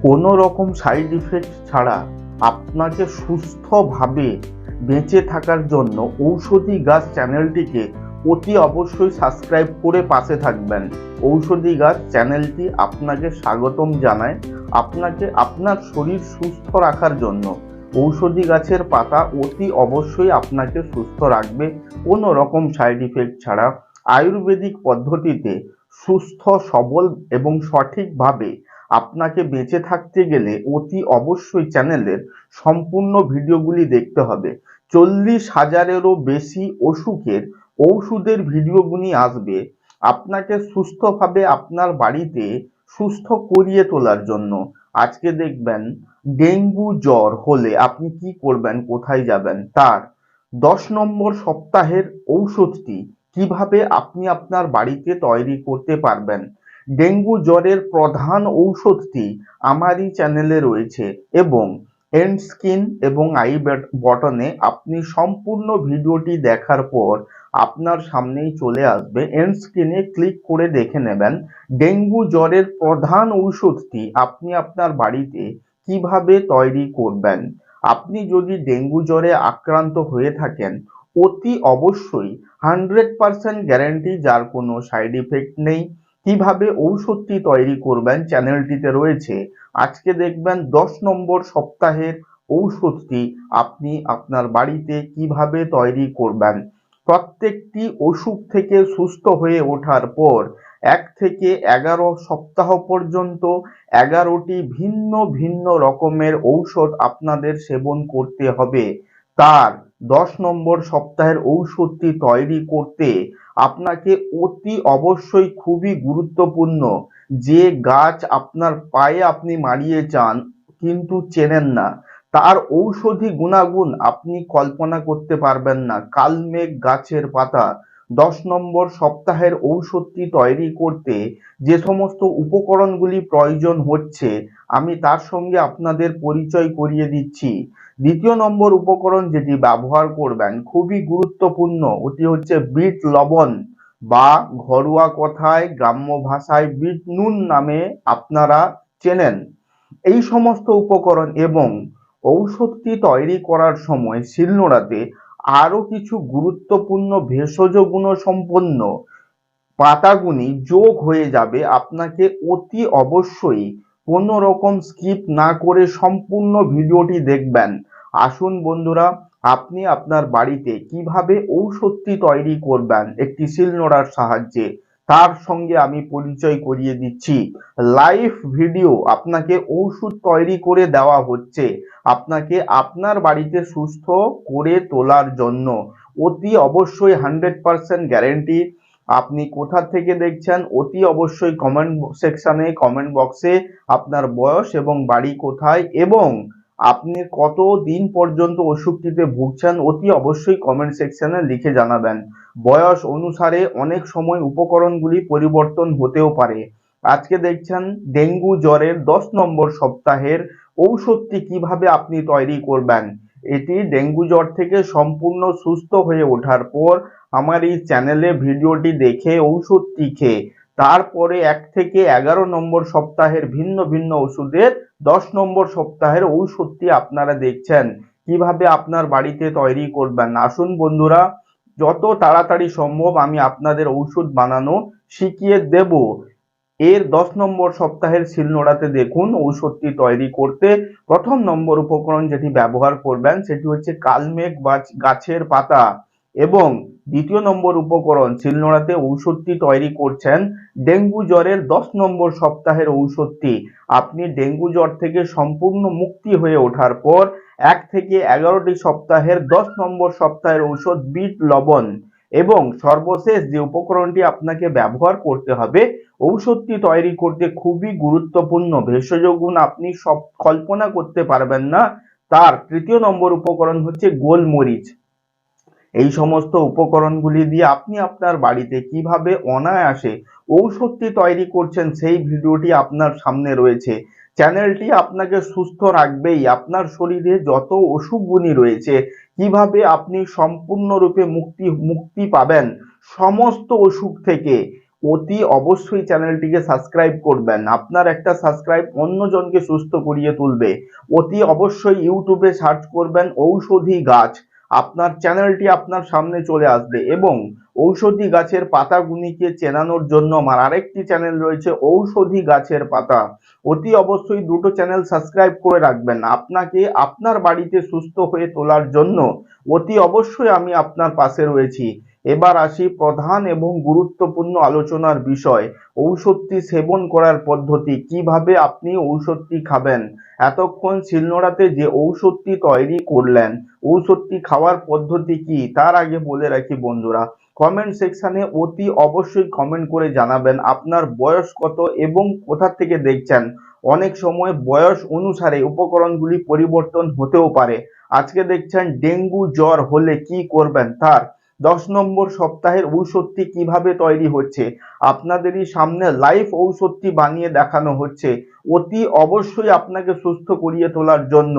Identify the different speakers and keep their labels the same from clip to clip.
Speaker 1: কোনো রকম side effect ছাড়া আপনাকে সুস্থভাবে বেঁচে থাকার জন্য ঔষধি গাছ চ্যানেলটিকে অতি অবশ্যই সাবস্ক্রাইব করে পাশে থাকবেন। ঔষধি গাছ চ্যানেলটি আপনাকে স্বাগতম জানায়। আপনাকে আপনার শরীর সুস্থ রাখার জন্য ঔষধি গাছের পাতা অতি অবশ্যই আপনাকে সুস্থ রাখবে কোনো রকম সাইড ইফেক্ট ছাড়া। আয়ুর্বেদিক পদ্ধতিতে সুস্থ সবল এবং সঠিকভাবে আপনাকে বেঁচে থাকতে গেলে অতি অবশ্যই চ্যানেলের সম্পূর্ণ ভিডিওগুলি দেখতে হবে। 40,000-এরও বেশি অসুখের ওষুধের ভিডিওগুলি আসবে আপনাকে সুস্থভাবে আপনার বাড়িতে সুস্থ করিয়ে তোলার জন্য। আজকে দেখবেন ডেঙ্গু জ্বর হলে আপনি কি করবেন, কোথায় যাবেন, তার 10 নম্বর সপ্তাহের ঔষধটি কিভাবে আপনি আপনার বাড়িতে তৈরি করতে পারবেন। ডেঙ্গু জ্বরের প্রধান ঔষধটি আমারই চ্যানেলে রয়েছে এবং এন্ড স্ক্রিন এবং আই বটনে আপনি সম্পূর্ণ ভিডিওটি দেখার পর আপনার সামনেই চলে আসবে। এন্ড স্ক্রিনে ক্লিক করে দেখে নেবেন ডেঙ্গু জ্বরের প্রধান ঔষধটি আপনি আপনার বাড়িতে কিভাবে তৈরি করবেন। আপনি যদি ডেঙ্গু জ্বরে আক্রান্ত হয়ে থাকেন অতি অবশ্যই 100% গ্যারান্টি, যার কোনো সাইড ইফেক্ট নেই, কিভাবে ঔষধটি তৈরি করবেন চ্যানেলটিতে রয়েছে। আজকে দেখবেন 10 নম্বর সপ্তাহের ঔষধটি আপনি আপনার বাড়িতে কিভাবে তৈরি করবেন। প্রত্যেকটি অসুখ থেকে সুস্থ হয়ে ওঠার পর 1 থেকে 11 সপ্তাহ পর্যন্ত 11টি ভিন্ন ভিন্ন রকমের ঔষধ আপনাদের সেবন করতে হবে। তার 10 নম্বর সপ্তাহের ঔষধটি তৈরি করতে আপনাকে অতি অবশ্যই খুবই গুরুত্বপূর্ণ যে গাছ আপনার পায়ে আপনি মারিয়ে চান কিন্তু চেনেন না, তার ঔষধি গুণাগুণ আপনি কল্পনা করতে পারবেন না। কালমেঘ গাছের পাতা 10 নম্বর সপ্তাহের ঔষধটি তৈরি করতে যে সমস্ত উপকরণগুলি প্রয়োজন হচ্ছে আমি তার সঙ্গে আপনাদের পরিচয় করিয়ে দিচ্ছি। 2য় নম্বর উপকরণ যেটি ব্যবহার করবেন খুবই গুরুত্বপূর্ণ, ওটি হচ্ছে বিট লবণ বা ঘরোয়া কথায় গ্রাম্য ভাষায় বিট নুন নামে আপনারা চেনেন। এই সমস্ত উপকরণ এবং ঔষধটি তৈরি করার সময় শিলনোড়াতে আরো কিছু গুরুত্বপূর্ণ ভেষজ গুণসম্পন্ন পাতাগুলি যোগ হয়ে যাবে। আপনাকে অতি অবশ্যই কোনো রকম স্কিপ না করে সম্পূর্ণ ভিডিওটি দেখবেন। আসুন বন্ধুরা, আপনি আপনার বাড়িতে কিভাবে ঔষধটি তৈরি করবেন একটি শিলনোড়ার সাহায্যে তার সঙ্গে আমি পরিচয় করিয়ে দিচ্ছি। লাইভ ভিডিও আপনাকে ঔষধ তৈরি করে দেওয়া হচ্ছে আপনাকে আপনার বাড়িতে সুস্থ করে তোলার জন্য। অতি অবশ্যই 100% গ্যারেন্টি। আপনি কোথা থেকে দেখছেন অতি অবশ্যই কমেন্ট সেকশনে, কমেন্ট বক্সে আপনার বয়স এবং বাড়ি কোথায় এবং আপনি কত দিন পর্যন্ত অসুখটিতে ভুগছেন অতি অবশ্যই কমেন্ট সেকশনে লিখে জানাবেন। বয়স অনুসারে অনেক সময় উপকরণগুলি পরিবর্তন হতেও পারে। আজকে দেখছেন ডেঙ্গু জ্বরের 10 নম্বর সপ্তাহের ঔষধটি কিভাবে আপনি তৈরি করবেন। এটি ডেঙ্গু জ্বর থেকে সম্পূর্ণ সুস্থ হয়ে ওঠার পর আমার এই চ্যানেলে ভিডিওটি দেখে ঔষধটি খেয়ে তারপরে 1 থেকে 11 নম্বর সপ্তাহের ভিন্ন ভিন্ন ওষুধের 10 নম্বর সপ্তাহের ঔষধটি আপনারা দেখছেন কিভাবে আপনার বাড়িতে তৈরি করবেন। আসুন বন্ধুরা, যত তাড়াতাড়ি সম্ভব আমি আপনাদের ঔষধ বানানো শিখিয়ে দেব। এর 10 নম্বর সপ্তাহের শিলনোড়াতে দেখুন ঔষধটি তৈরি করতে প্রথম নম্বর উপকরণ যেটি ব্যবহার করবেন সেটি হচ্ছে কালমেঘ গাছের পাতা এবং 2য় নম্বর উপকরণ শিলনোড়াতে ঔষধটি তৈরি করছেন ডেঙ্গু জ্বরের 10 নম্বর সপ্তাহের ঔষধটি। আপনি ডেঙ্গু জ্বর থেকে সম্পূর্ণ মুক্তি হয়ে ওঠার পর 1 থেকে 11টি সপ্তাহের 10 নম্বর সপ্তাহের ঔষধ বিট লবণ এবং সর্বশেষ যে উপকরণটি আপনাকে ব্যবহার করতে হবে ঔষধটি তৈরি করতে খুবই গুরুত্বপূর্ণ ভেষজ গুণ আপনি সব কল্পনা করতে পারবেন না, তার 3য় নম্বর উপকরণ হচ্ছে গোলমরিচ। এই সমস্ত উপকরণগুলি দিয়ে আপনি আপনার বাড়িতে কিভাবে অনায়াসে ঔষধটি তৈরি করছেন সেই ভিডিওটি আপনার সামনে রয়েছে। চ্যানেলটি আপনাকে সুস্থ রাখবেই, আপনার শরীরে যত অসুখগুলি রয়েছে কিভাবে আপনি সম্পূর্ণরূপে মুক্তি পাবেন সমস্ত অসুখ থেকে অতি অবশ্যই চ্যানেলটিকে সাবস্ক্রাইব করবেন। আপনার একটা সাবস্ক্রাইব অন্যজনকে সুস্থ করিয়ে তুলবে। অতি অবশ্যই ইউটিউবে সার্চ করবেন ঔষধি গাছ, আপনার চ্যানেলটি আপনার সামনে চলে আসবে। এবং ঔষধি গাছের পাতাগুলিকে চেনানোর জন্য আমার আরেকটি চ্যানেল রয়েছে ঔষধি গাছের পাতা। অতি অবশ্যই দুটো চ্যানেল সাবস্ক্রাইব করে রাখবেন। আপনাকে আপনার বাড়িতে সুস্থ হয়ে তোলার জন্য অতি অবশ্যই আমি আপনার পাশে রয়েছি। এবার আসি প্রধান এবং গুরুত্বপূর্ণ আলোচনার বিষয়, ঔষধটি সেবন করার পদ্ধতি, কিভাবে আপনি ঔষধটি খাবেন। এতক্ষণ শিলনোড়াতে যে ঔষধটি তৈরি করলেন, ঔষধটি খাওয়ার পদ্ধতি কি তার আগে বলে রাখি বন্ধুরা, কমেন্ট সেকশনে অতি অবশ্যই কমেন্ট করে জানাবেন আপনার বয়স কত এবং কোথা থেকে দেখছেন। অনেক সময় বয়স অনুসারে উপকরণগুলি পরিবর্তন হতেও পারে। আজকে দেখছেন ডেঙ্গু জ্বর হলে কি করবেন, তার 10 নম্বর সপ্তাহের ঔষধটি কিভাবে তৈরি হচ্ছে আপনাদেরই সামনে লাইভ ঔষধটি বানিয়ে দেখানো হচ্ছে অতি অবশ্যই আপনাকে সুস্থ করিয়ে তোলার জন্য।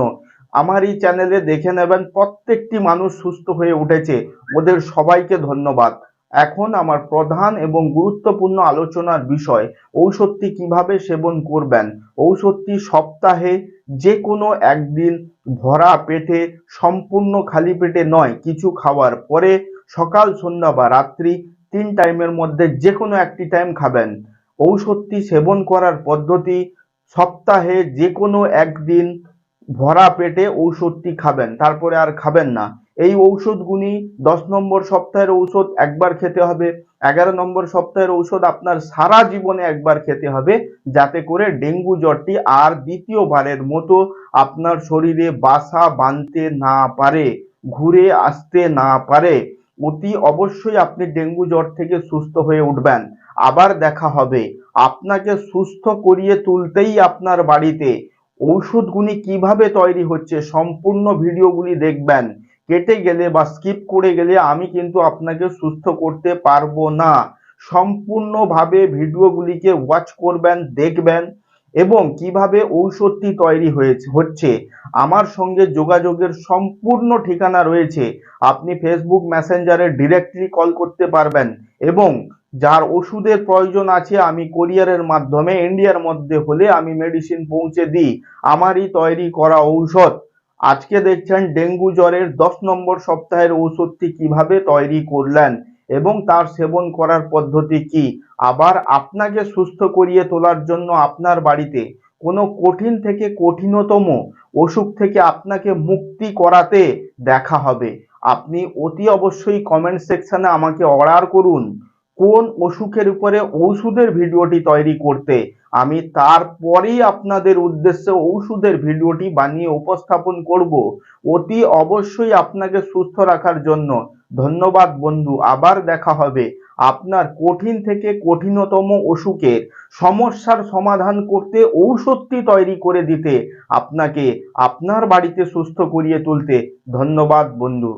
Speaker 1: আমার এই চ্যানেলে দেখে নেবেন প্রত্যেকটি মানুষ সুস্থ হয়ে উঠেছে, ওদের সবাইকে ধন্যবাদ। এখন আমার প্রধান এবং গুরুত্বপূর্ণ আলোচনার বিষয়, ঔষধটি কিভাবে সেবন করবেন। ঔষধটি সপ্তাহে যে কোনো একদিন ভরা পেটে, সম্পূর্ণ খালি পেটে নয়, কিছু খাওয়ার পরে সকাল, সন্ধ্যা বা রাত্রি 3 টাইমের মধ্যে যে কোনো একটি টাইম খাবেন। ঔষধটি সেবন করার পদ্ধতি, সপ্তাহে যে কোনো একদিন ভরা পেটে ঔষধটি খাবেন, তারপরে আর খাবেন না। এই ঔষধগুলি 10 নম্বর সপ্তাহের ঔষধ একবার খেতে হবে, 11 নম্বর সপ্তাহের ঔষধ আপনার সারা জীবনে একবার খেতে হবে, যাতে করে ডেঙ্গু জ্বরটি আর দ্বিতীয়বারের মতো আপনার শরীরে বাসা বাঁধতে না পারে, ঘুরে আসতে না পারে। অতি অবশ্যই আপনি ডেঙ্গু জ্বর থেকে সুস্থ হয়ে উঠবেন। আবার দেখা হবে। আপনাকে সুস্থ করিয়ে তুলতেই আপনার বাড়িতে ঔষধগুলি কিভাবে তৈরি হচ্ছে সম্পূর্ণ ভিডিওগুলি দেখবেন। কেটে গেলে বা স্কিপ করে গেলে আমি কিন্তু আপনাকে সুস্থ করতে পারবো না। সম্পূর্ণভাবে ভিডিওগুলিকে ওয়াচ করবেন, দেখবেন এবং কিভাবে ঔষধটি তৈরি হচ্ছে আমার সঙ্গে যোগাযোগের সম্পূর্ণ ঠিকানা রয়েছে। আপনি ফেসবুক মেসেঞ্জারে ডিরেক্টলি কল করতে পারবেন এবং যার ওষুধের প্রয়োজন আছে আমি কোরিয়ারের মাধ্যমে ইন্ডিয়ার মধ্যে হলে আমি মেডিসিন পৌঁছে দিই, আমারই তৈরি করা ঔষধ। আজকে দেখছেন ডেঙ্গু জ্বরের 10 নম্বর সপ্তাহের ঔষধটি কিভাবে তৈরি করলেন এবং তার সেবন করার পদ্ধতি কি। আবার আপনাকে সুস্থ করিয়ে তোলার জন্য আপনার বাড়িতে কোনো কঠিন থেকে কঠিনতম অসুখ থেকে আপনাকে মুক্তি করাতে দেখা হবে। আপনি অতি অবশ্যই কমেন্ট সেকশনে আমাকে অর্ডার করুন কোন অসুখের উপরে ঔষধের ভিডিওটি তৈরি করতে, আমি তারপরেই আপনাদের উদ্দেশ্যে ঔষধের ভিডিওটি বানিয়ে উপস্থাপন করব অতি অবশ্যই আপনাকে সুস্থ রাখার জন্য। ধন্যবাদ বন্ধু, আবার দেখা হবে। আপনার কঠিন থেকে কঠিনতম অসুখের সমস্যার সমাধান করতে, ঔষধটি তৈরি করে দিতে, আপনাকে আপনার বাড়িতে সুস্থ করিয়ে তুলতে। ধন্যবাদ বন্ধু।